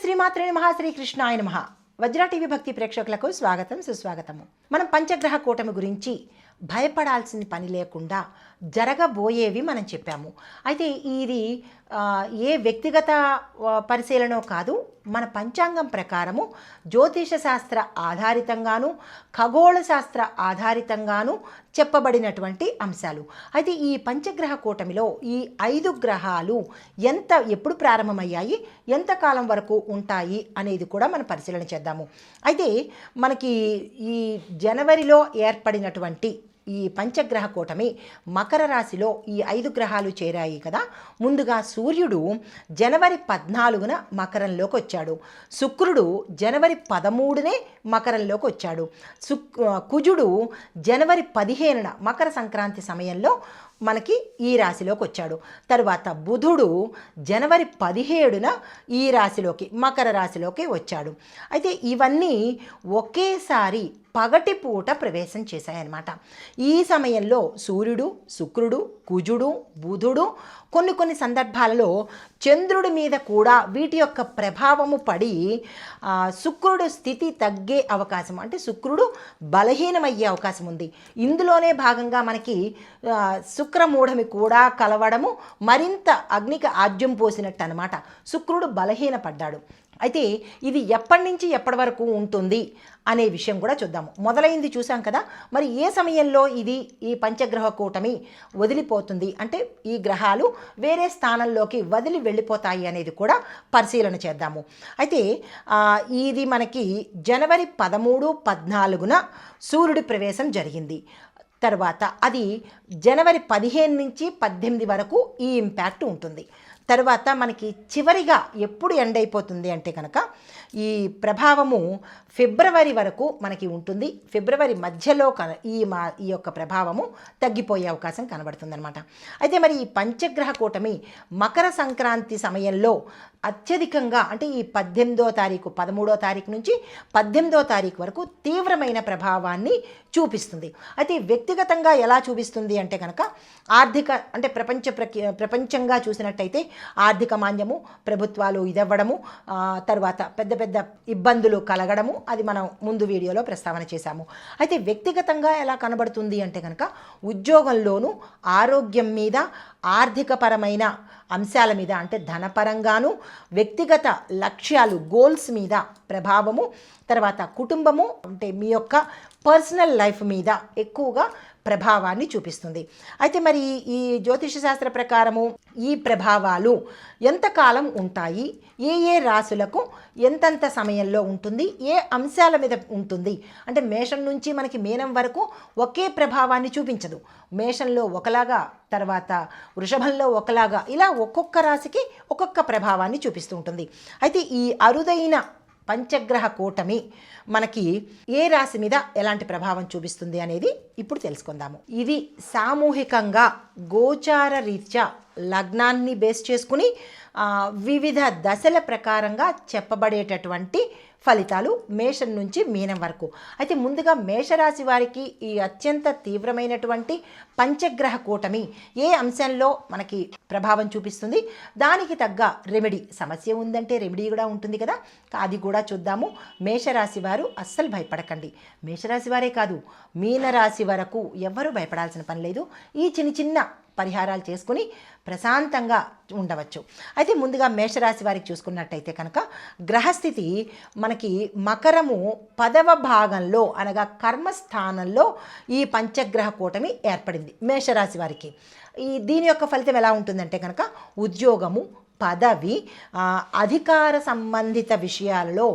శ్రీమాత్రే నమః శ్రీకృష్ణాయ నమః. వజ్ర టీవీ భక్తి ప్రేక్షకులకు స్వాగతం సుస్వాగతము. మనం పంచగ్రహ కూటమి గురించి భయపడాల్సిన పని లేకుండా జరగబోయేవి మనం చెప్పాము. అయితే ఇది ఏ వ్యక్తిగత పరిశీలనో కాదు, మన పంచాంగం ప్రకారము జ్యోతిష శాస్త్ర ఆధారితంగాను ఖగోళ శాస్త్ర ఆధారితంగాను చెప్పబడినటువంటి అంశాలు. అయితే ఈ పంచగ్రహ కూటమిలో ఈ 5 గ్రహాలు ఎప్పుడు ప్రారంభమయ్యాయి, ఎంతకాలం వరకు ఉంటాయి అనేది కూడా మనం పరిశీలన చేద్దాము. అయితే మనకి ఈ జనవరిలో ఏర్పడినటువంటి ఈ పంచగ్రహ కూటమి మకర రాశిలో ఈ 5 గ్రహాలు చేరాయి కదా. ముందుగా సూర్యుడు జనవరి 14న మకరంలోకి వచ్చాడు. శుక్రుడు జనవరి 13నే మకరంలోకి వచ్చాడు. కుజుడు జనవరి 15న మకర సంక్రాంతి సమయంలో మనకి ఈ రాశిలోకి వచ్చాడు. తర్వాత బుధుడు జనవరి 17న ఈ రాశిలోకి మకర రాశిలోకి వచ్చాడు. అయితే ఇవన్నీ ఒకేసారి పగటిపూట ప్రవేశం చేశాయన్నమాట. ఈ సమయంలో సూర్యుడు, శుక్రుడు, కుజుడు, బుధుడు కొన్ని సందర్భాలలో చంద్రుడి మీద కూడా వీటి యొక్క ప్రభావము పడి శుక్రుడు స్థితి తగ్గే అవకాశం, అంటే శుక్రుడు బలహీనమయ్యే అవకాశం ఉంది. ఇందులోనే భాగంగా మనకి శుక్రమూఢమి కూడా కలవడము మరింత అగ్నికి ఆజ్యం పోసినట్టు అనమాట. శుక్రుడు బలహీనపడ్డాడు. అయితే ఇది ఎప్పటి నుంచి ఎప్పటి వరకు ఉంటుంది అనే విషయం కూడా చూద్దాము. మొదలైంది చూసాం కదా, మరి ఏ సమయంలో ఈ పంచగ్రహ కూటమి వదిలిపోతుంది, అంటే ఈ గ్రహాలు వేరే స్థానంలోకి వదిలి వెళ్ళిపోతాయి అనేది కూడా పరిశీలన చేద్దాము. అయితే ఇది మనకి జనవరి 13, 14న సూర్యుడి ప్రవేశం జరిగింది. తర్వాత అది జనవరి 15 నుంచి 18 వరకు ఈ ఇంపాక్ట్ ఉంటుంది. తర్వాత మనకి చివరిగా ఎప్పుడు ఎండ్ అయిపోతుంది అంటే కనుక ఈ ప్రభావము ఫిబ్రవరి వరకు మనకి ఉంటుంది. ఫిబ్రవరి మధ్యలో ఈ యొక్క ప్రభావము తగ్గిపోయే అవకాశం కనబడుతుందన్నమాట. అయితే మరి ఈ పంచగ్రహ కూటమి మకర సంక్రాంతి సమయంలో అత్యధికంగా, అంటే ఈ 18వ తారీఖు 13వ తారీఖు నుంచి 18వ తారీఖు వరకు తీవ్రమైన ప్రభావాన్ని చూపిస్తుంది. అయితే వ్యక్తిగతంగా ఎలా చూపిస్తుంది అంటే కనుక ఆర్థిక, అంటే ప్రపంచంగా చూసినట్టయితే ఆర్థిక మాంద్యము, ప్రభుత్వాలు ఇదవ్వడము, తర్వాత పెద్ద పెద్ద ఇబ్బందులు కలగడము, అది మనం ముందు వీడియోలో ప్రస్తావన చేశాము. అయితే వ్యక్తిగతంగా ఎలా కనబడుతుంది అంటే కనుక ఉద్యోగంలోనూ, ఆరోగ్యం మీద, ఆర్థికపరమైన అంశాల మీద, అంటే ధనపరంగాను, వ్యక్తిగత లక్ష్యాలు గోల్స్ మీద ప్రభావము, తర్వాత కుటుంబము, అంటే మీ యొక్క పర్సనల్ లైఫ్ మీద ఎక్కువగా ప్రభావాన్ని చూపిస్తుంది. అయితే మరి ఈ జ్యోతిష శాస్త్ర ప్రకారము ఈ ప్రభావాలు ఎంతకాలం ఉంటాయి, ఏ రాశులకు ఎంతంత సమయంలో ఉంటుంది, ఏ అంశాల మీద ఉంటుంది అంటే మేషం నుంచి మనకి మీనం వరకు ఒకే ప్రభావాన్ని చూపించదు. మేషంలో ఒకలాగా, తర్వాత వృషభంలో ఒకలాగా, ఇలా ఒక్కొక్క రాశికి ఒక్కొక్క ప్రభావాన్ని చూపిస్తూ ఉంటుంది. అయితే ఈ అరుదైన పంచగ్రహ కూటమి మనకి ఏ రాశి మీద ఎలాంటి ప్రభావం చూపిస్తుంది అనేది ఇప్పుడు తెలుసుకుందాము. ఇది సామూహికంగా గోచార రీత్యా లగ్నాన్ని బేస్ చేసుకుని వివిధ దశల ప్రకారంగా చెప్పబడేటటువంటి ఫలితాలు మేషం నుంచి మీనం వరకు. అయితే ముందుగా మేషరాశి వారికి ఈ అత్యంత తీవ్రమైనటువంటి పంచగ్రహ కూటమి ఏ అంశంలో మనకి ప్రభావం చూపిస్తుంది, దానికి తగ్గ రెమెడీ, సమస్య ఉందంటే రెమెడీ కూడా ఉంటుంది కదా, అది కూడా చూద్దాము. మేషరాశి వారు అస్సలు భయపడకండి. మేషరాశి వారే కాదు, మీనరాశి వరకు ఎవ్వరూ భయపడాల్సిన పని లేదు. ఈ చిన్న పరిహారాలు చేసుకుని ప్రశాంతంగా ఉండవచ్చు. అయితే ముందుగా మేషరాశి వారికి చూసుకున్నట్టయితే కనుక గ్రహస్థితి మనకి మకరము 10వ భాగంలో, అనగా కర్మస్థానంలో ఈ పంచగ్రహ కూటమి ఏర్పడింది మేషరాశి వారికి. దీని యొక్క ఫలితం ఎలా ఉంటుందంటే కనుక ఉద్యోగము, పదవి, అధికార సంబంధిత విషయాలలో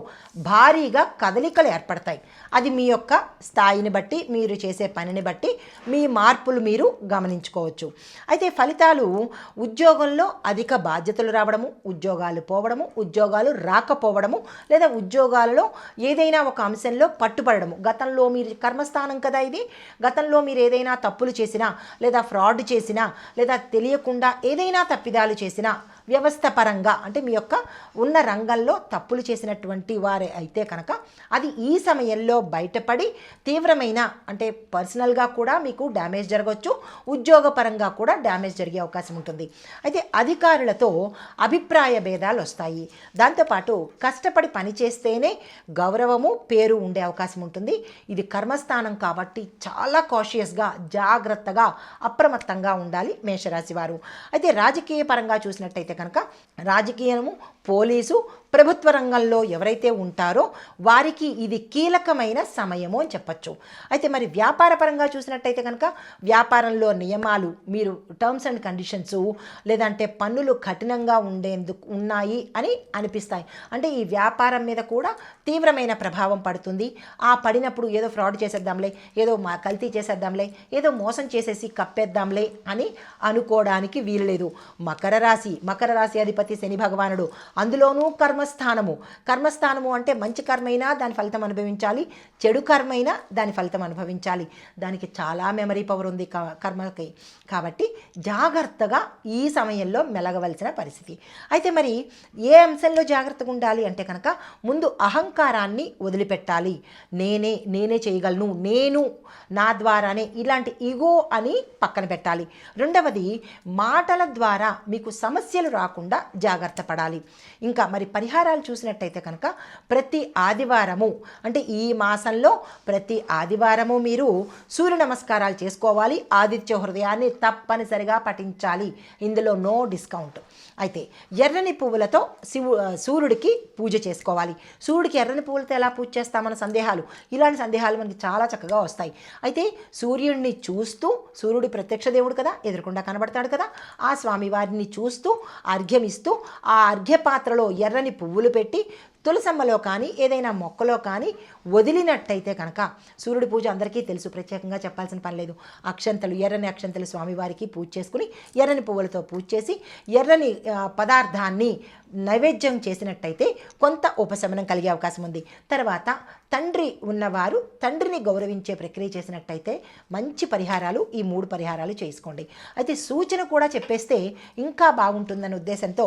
భారీగా కదలికలు ఏర్పడతాయి. అది మీ యొక్క స్థాయిని బట్టి, మీరు చేసే పనిని బట్టి మీ మార్పులు మీరు గమనించుకోవచ్చు. అయితే ఫలితాలు ఉద్యోగంలో అధిక బాధ్యతలు రావడము, ఉద్యోగాలు పోవడము, ఉద్యోగాలు రాకపోవడము, లేదా ఉద్యోగాలలో ఏదైనా ఒక అంశంలో పట్టుపడము. గతంలో మీరు కర్మస్థానం కదా ఇది, గతంలో మీరు ఏదైనా తప్పులు చేసినా, లేదా ఫ్రాడ్ చేసినా, లేదా తెలియకుండా ఏదైనా తప్పిదాలు చేసినా, వ్యవస్థ పరంగా, అంటే మీ యొక్క ఉన్న రంగంలో తప్పులు చేసినటువంటి వారే అయితే కనుక అది ఈ సమయంలో బయటపడి తీవ్రమైన అంటే పర్సనల్గా కూడా మీకు డ్యామేజ్ జరగవచ్చు, ఉద్యోగపరంగా కూడా డ్యామేజ్ జరిగే అవకాశం ఉంటుంది. అయితే అధికారులతో అభిప్రాయ భేదాలు వస్తాయి. దాంతోపాటు కష్టపడి పనిచేస్తేనే గౌరవము పేరు ఉండే అవకాశం ఉంటుంది. ఇది కర్మస్థానం కాబట్టి చాలా కాషియస్గా జాగ్రత్తగా అప్రమత్తంగా ఉండాలి మేషరాశి వారు. అయితే రాజకీయ పరంగా చూసినట్టయితే కనుక రాజకీయము, పోలీసు, ప్రభుత్వ రంగంలో ఎవరైతే ఉంటారో వారికి ఇది కీలకమైన సమయము అని చెప్పచ్చు. అయితే మరి వ్యాపార పరంగా చూసినట్టయితే కనుక వ్యాపారంలో నియమాలు, మీరు టర్మ్స్ అండ్ కండిషన్స్ లేదంటే పన్నులు కఠినంగా ఉండేందుకు ఉన్నాయి అని అనిపిస్తాయి. అంటే ఈ వ్యాపారం మీద కూడా తీవ్రమైన ప్రభావం పడుతుంది. ఆ పడినప్పుడు ఏదో ఫ్రాడ్ చేసేద్దాంలే, ఏదో కల్తీ చేసేద్దాంలే, ఏదో మోసం చేసేసి కప్పేద్దాంలే అని అనుకోవడానికి వీలులేదు. మకర రాశి అధిపతి శని భగవానుడు, అందులోనూ కర్మస్థానము అంటే మంచి కర్మైనా దాని ఫలితం అనుభవించాలి, చెడు కర్మైనా దాని ఫలితం అనుభవించాలి. దానికి చాలా మెమరీ పవర్ ఉంది కర్మకి. కాబట్టి జాగ్రత్తగా ఈ సమయంలో మెలగవలసిన పరిస్థితి. అయితే మరి ఏ అంశంలో జాగ్రత్తగా ఉండాలి అంటే కనుక ముందు అహంకారాన్ని వదిలిపెట్టాలి. నేనే చేయగలను, నేను నా ద్వారానే, ఇలాంటి ఈగో అని పక్కన పెట్టాలి. రెండవది, మాటల ద్వారా మీకు సమస్యలు రాకుండా జాగ్రత్త పడాలి. ఇంకా మరి పరిహారాలు చూసినట్టయితే కనుక ప్రతి ఆదివారము అంటే ఈ మాసంలో ప్రతి ఆదివారము మీరు సూర్య నమస్కారాలు చేసుకోవాలి. ఆదిత్య హృదయాన్ని తప్పనిసరిగా పఠించాలి. ఇందులో నో డిస్కౌంట్. అయితే ఎర్రని పువ్వులతో సూర్యుడికి పూజ చేసుకోవాలి. సూర్యుడికి ఎర్రని పువ్వులతో ఎలా పూజ చేస్తామన్న సందేహాలు, ఇలాంటి సందేహాలు మనకి చాలా చక్కగా వస్తాయి. అయితే సూర్యుడిని చూస్తూ, సూర్యుడి ప్రత్యక్ష దేవుడు కదా, ఎదురుకుండా కనబడతాడు కదా, ఆ స్వామివారిని చూస్తూ అర్ఘ్యమిస్తూ ఆ అర్ఘ్య పాత్రలో ఎర్రని పువ్వులు పెట్టి తులసమ్మలో కానీ ఏదైనా మొక్కలో కానీ వదిలినట్టయితే కనుక, సూర్యుడి పూజ అందరికీ తెలుసు, ప్రత్యేకంగా చెప్పాల్సిన పని లేదు. ఎర్రని అక్షంతలు స్వామివారికి పూజ చేసుకుని ఎర్రని పువ్వులతో పూజ చేసి ఎర్రని పదార్థాన్ని నైవేద్యం చేసినట్టయితే కొంత ఉపశమనం కలిగే అవకాశం ఉంది. తర్వాత తండ్రి ఉన్నవారు తండ్రిని గౌరవించే ప్రక్రియ చేసినట్టయితే మంచి పరిహారాలు, ఈ 3 పరిహారాలు చేసుకోండి. అయితే సూచన కూడా చెప్పేస్తే ఇంకా బాగుంటుందనే ఉద్దేశంతో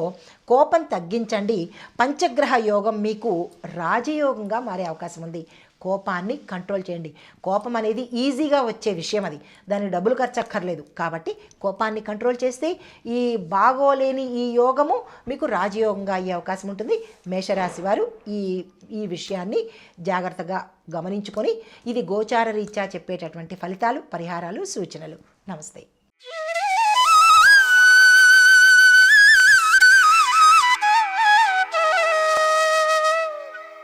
కోపం తగ్గించండి. పంచగ్రహ యోగం మీకు రాజయోగంగా మారే అవకాశం ఉంది. కోపాన్ని కంట్రోల్ చేయండి. కోపం అనేది ఈజీగా వచ్చే విషయం, అది దానికి డబ్బులు ఖర్చు అక్కర్లేదు. కాబట్టి కోపాన్ని కంట్రోల్ చేస్తే ఈ బాగోలేని ఈ యోగము మీకు రాజయోగంగా అయ్యే అవకాశం ఉంటుంది. మేషరాశి వారు ఈ విషయాన్ని జాగ్రత్తగా గమనించుకొని ఇది గోచార రీత్యా చెప్పేటటువంటి ఫలితాలు, పరిహారాలు, సూచనలు. నమస్తే.